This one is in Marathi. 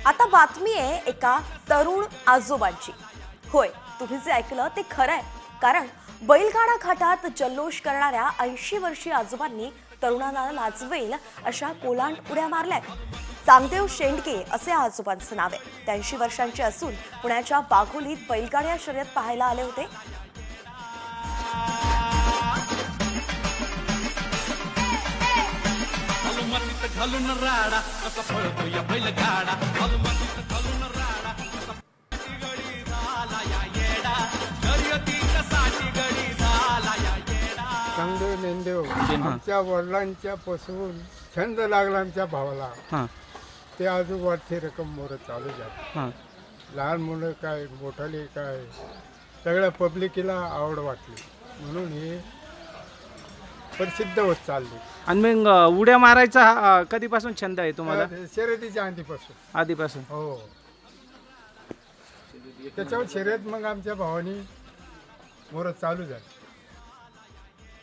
आता बातमी आहे एका तरुण आजोबांची. होय, तुम्ही जे ऐकलं ते खरं आहे. कारण बैलगाडा घाटात जल्लोष करणाऱ्या 80 वर्षीय आजोबांनी तरुणांना लाजवेल अशा कोलांट उड्या मारल्यात. चांगदेव शेंडके असे आजोबांचं नाव आहे. 83 वर्षांचे असून पुण्याच्या बाघोलीत बैलगाड्या शर्यत पाहायला आले होते. घालून राडा कसा पळतो या बैलगाडा घालून राडा गडी झाला या येडा शर्यतीसाठी गडी झाला या येडा. चांगदेव नेंदेव आमच्या वडिलांच्या पासून छंद लागला आमच्या भावाला. ते आजूबाजूची रक्कम मोर चालू झाली. लहान मुलं काय मोठाले काय सगळ्या पब्लिकीला आवड वाटली म्हणून हे प्रसिद्ध होत चालले. आणि मग उड्या मारायचा कधीपासून छंद आहे तुम्हाला? शर्यतीच्या आधीपासून. आधीपासून? हो. त्याच्यावर शर्यत मग आमच्या भावानी मोर चालू झाली.